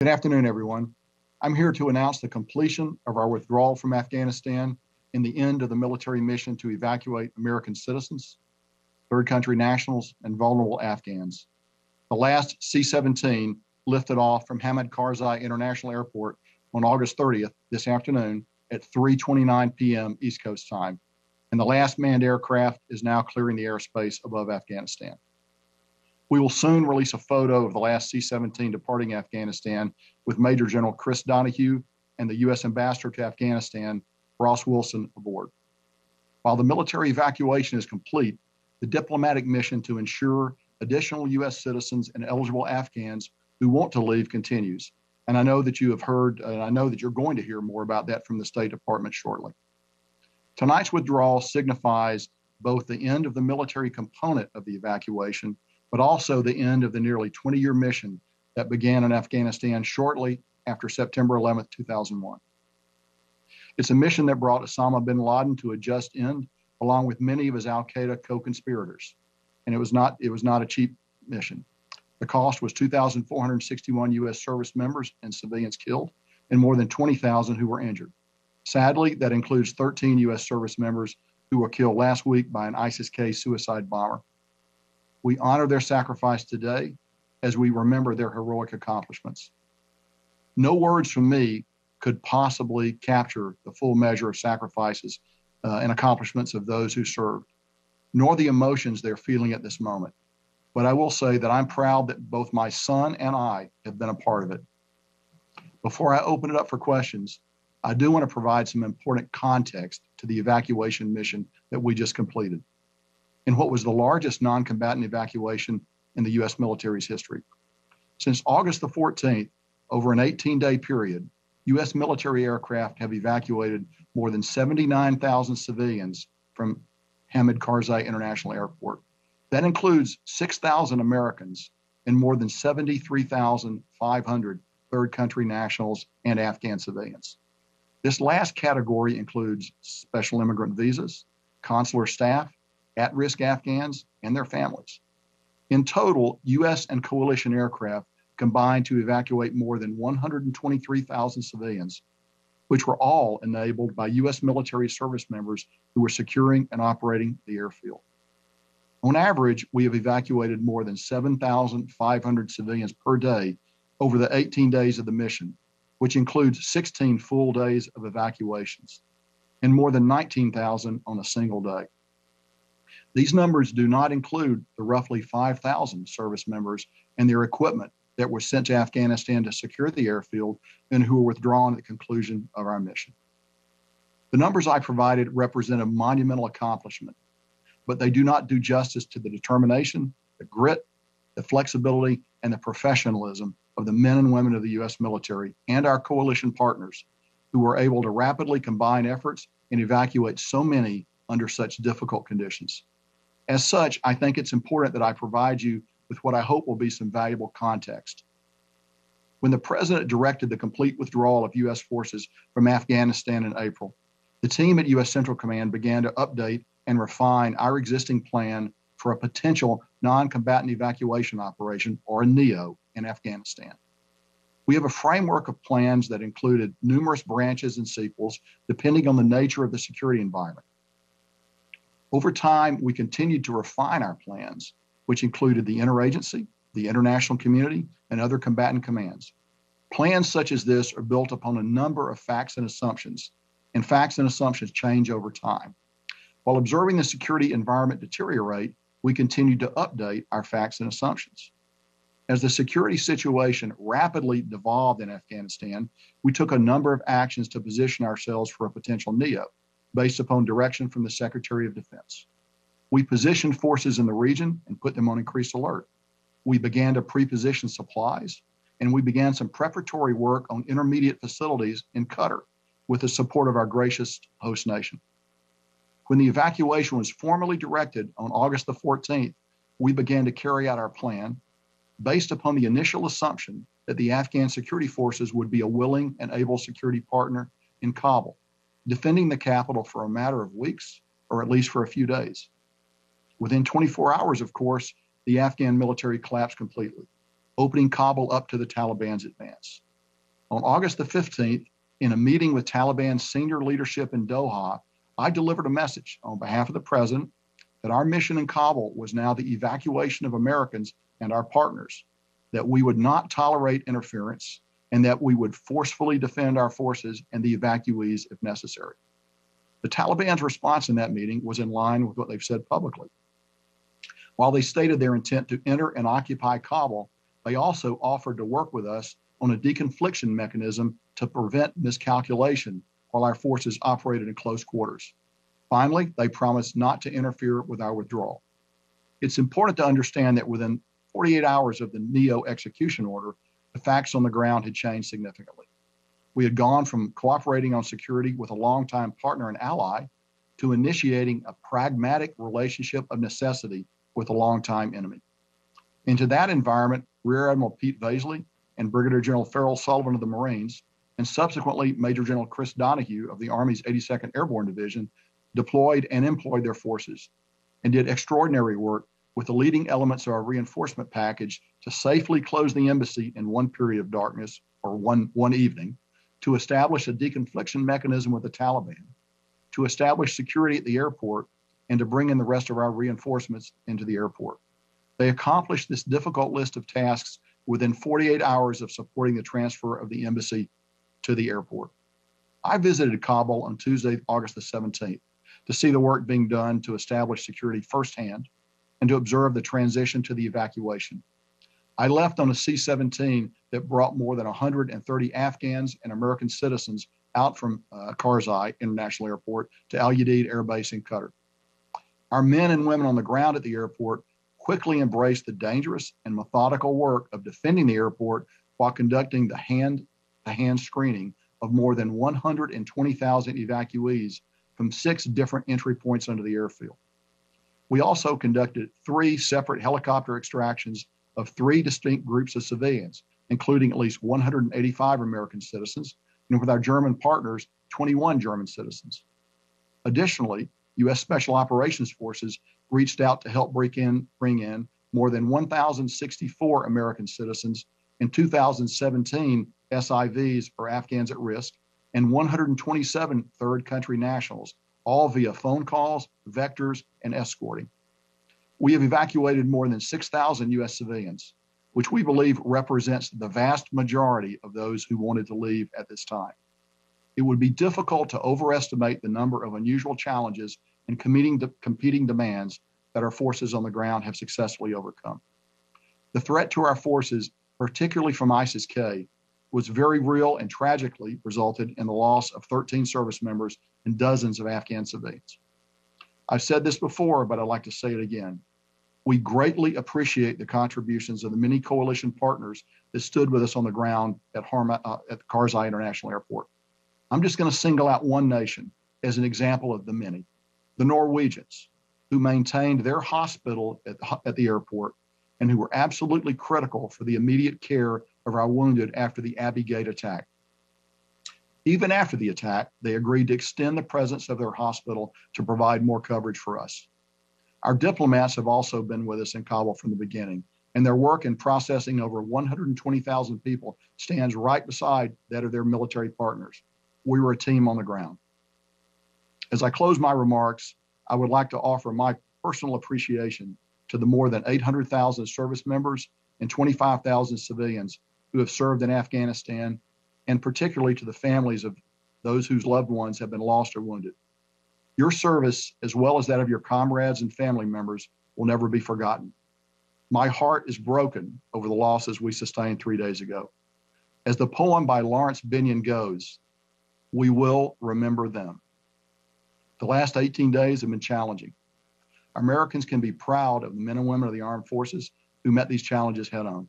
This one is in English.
Good afternoon, everyone. I'm here to announce the completion of our withdrawal from Afghanistan and the end of the military mission to evacuate American citizens, third country nationals, and vulnerable Afghans. The last C-17 lifted off from Hamid Karzai International Airport on August 30th this afternoon at 3:29 p.m. East Coast time, and the last manned aircraft is now clearing the airspace above Afghanistan. We will soon release a photo of the last C-17 departing Afghanistan with Major General Chris Donahue and the U.S. Ambassador to Afghanistan, Ross Wilson, aboard. While the military evacuation is complete, the diplomatic mission to ensure additional U.S. citizens and eligible Afghans who want to leave continues. And I know that you have heard, and I know that you're going to hear more about that from the State Department shortly. Tonight's withdrawal signifies both the end of the military component of the evacuation, but also the end of the nearly 20-year mission that began in Afghanistan shortly after September 11th, 2001. It's a mission that brought Osama bin Laden to a just end, along with many of his al-Qaeda co-conspirators. And it was not a cheap mission. The cost was 2,461 U.S. service members and civilians killed, and more than 20,000 who were injured. Sadly, that includes 13 U.S. service members who were killed last week by an ISIS-K suicide bomber. We honor their sacrifice today as we remember their heroic accomplishments. No words from me could possibly capture the full measure of sacrifices and accomplishments of those who served, nor the emotions they're feeling at this moment. But I will say that I'm proud that both my son and I have been a part of it. Before I open it up for questions, I do want to provide some important context to the evacuation mission that we just completed, in what was the largest non-combatant evacuation in the U.S. military's history. Since August the 14th, over an 18-day period, U.S. military aircraft have evacuated more than 79,000 civilians from Hamid Karzai International Airport. That includes 6,000 Americans and more than 73,500 third country nationals and Afghan civilians. This last category includes special immigrant visas, consular staff, at-risk Afghans, and their families. In total, U.S. and coalition aircraft combined to evacuate more than 123,000 civilians, which were all enabled by U.S. military service members who were securing and operating the airfield. On average, we have evacuated more than 7,500 civilians per day over the 18 days of the mission, which includes 16 full days of evacuations, and more than 19,000 on a single day. These numbers do not include the roughly 5,000 service members and their equipment that were sent to Afghanistan to secure the airfield and who were withdrawn at the conclusion of our mission. The numbers I provided represent a monumental accomplishment, but they do not do justice to the determination, the grit, the flexibility, and the professionalism of the men and women of the U.S. military and our coalition partners who were able to rapidly combine efforts and evacuate so many under such difficult conditions. As such, I think it's important that I provide you with what I hope will be some valuable context. When the president directed the complete withdrawal of U.S. forces from Afghanistan in April, the team at U.S. Central Command began to update and refine our existing plan for a potential non-combatant evacuation operation, or a NEO, in Afghanistan. We have a framework of plans that included numerous branches and sequels depending on the nature of the security environment. Over time, we continued to refine our plans, which included the interagency, the international community, and other combatant commands. Plans such as this are built upon a number of facts and assumptions, and facts and assumptions change over time. While observing the security environment deteriorate, we continued to update our facts and assumptions. As the security situation rapidly devolved in Afghanistan, we took a number of actions to position ourselves for a potential NEO, based upon direction from the Secretary of Defense. We positioned forces in the region and put them on increased alert. We began to pre-position supplies, and we began some preparatory work on intermediate facilities in Qatar with the support of our gracious host nation. When the evacuation was formally directed on August the 14th, we began to carry out our plan based upon the initial assumption that the Afghan security forces would be a willing and able security partner in Kabul, defending the capital for a matter of weeks, or at least for a few days. Within 24 hours, of course, the Afghan military collapsed completely, opening Kabul up to the Taliban's advance. On August the 15th, in a meeting with Taliban senior leadership in Doha, I delivered a message on behalf of the president that our mission in Kabul was now the evacuation of Americans and our partners, that we would not tolerate interference, and that we would forcefully defend our forces and the evacuees if necessary. The Taliban's response in that meeting was in line with what they've said publicly. While they stated their intent to enter and occupy Kabul, they also offered to work with us on a deconfliction mechanism to prevent miscalculation while our forces operated in close quarters. Finally, they promised not to interfere with our withdrawal. It's important to understand that within 48 hours of the NEO execution order, the facts on the ground had changed significantly. We had gone from cooperating on security with a longtime partner and ally to initiating a pragmatic relationship of necessity with a longtime enemy. Into that environment, Rear Admiral Pete Vaisley and Brigadier General Farrell Sullivan of the Marines, and subsequently Major General Chris Donahue of the Army's 82nd Airborne Division, deployed and employed their forces and did extraordinary work with the leading elements of our reinforcement package to safely close the embassy in one period of darkness, or one evening, to establish a deconfliction mechanism with the Taliban, to establish security at the airport, and to bring in the rest of our reinforcements into the airport. They accomplished this difficult list of tasks within 48 hours of supporting the transfer of the embassy to the airport. I visited Kabul on Tuesday, August the 17th, to see the work being done to establish security firsthand and to observe the transition to the evacuation. I left on a C-17 that brought more than 130 Afghans and American citizens out from Karzai International Airport to Al Udeid Air Base in Qatar. Our men and women on the ground at the airport quickly embraced the dangerous and methodical work of defending the airport while conducting the hand-to-hand screening of more than 120,000 evacuees from 6 different entry points under the airfield. We also conducted 3 separate helicopter extractions of 3 distinct groups of civilians, including at least 185 American citizens, and with our German partners, 21 German citizens. Additionally, U.S. Special Operations Forces reached out to help bring in more than 1,064 American citizens and 2,017 SIVs, or Afghans at risk, and 127 third country nationals, all via phone calls, vectors, and escorting. We have evacuated more than 6,000 U.S. civilians, which we believe represents the vast majority of those who wanted to leave at this time. It would be difficult to overestimate the number of unusual challenges and competing demands that our forces on the ground have successfully overcome. The threat to our forces, particularly from ISIS-K, was very real and tragically resulted in the loss of 13 service members and dozens of Afghan civilians. I've said this before, but I'd like to say it again. We greatly appreciate the contributions of the many coalition partners that stood with us on the ground at Karzai International Airport. I'm just going to single out one nation as an example of the many: the Norwegians, who maintained their hospital at the airport and who were absolutely critical for the immediate care of our wounded after the Abbey Gate attack. Even after the attack, they agreed to extend the presence of their hospital to provide more coverage for us. Our diplomats have also been with us in Kabul from the beginning, and their work in processing over 120,000 people stands right beside that of their military partners. We were a team on the ground. As I close my remarks, I would like to offer my personal appreciation to the more than 800,000 service members and 25,000 civilians who have served in Afghanistan, and particularly to the families of those whose loved ones have been lost or wounded. Your service, as well as that of your comrades and family members, will never be forgotten. My heart is broken over the losses we sustained 3 days ago. As the poem by Lawrence Benyon goes, we will remember them. The last 18 days have been challenging. Americans can be proud of the men and women of the armed forces who met these challenges head on.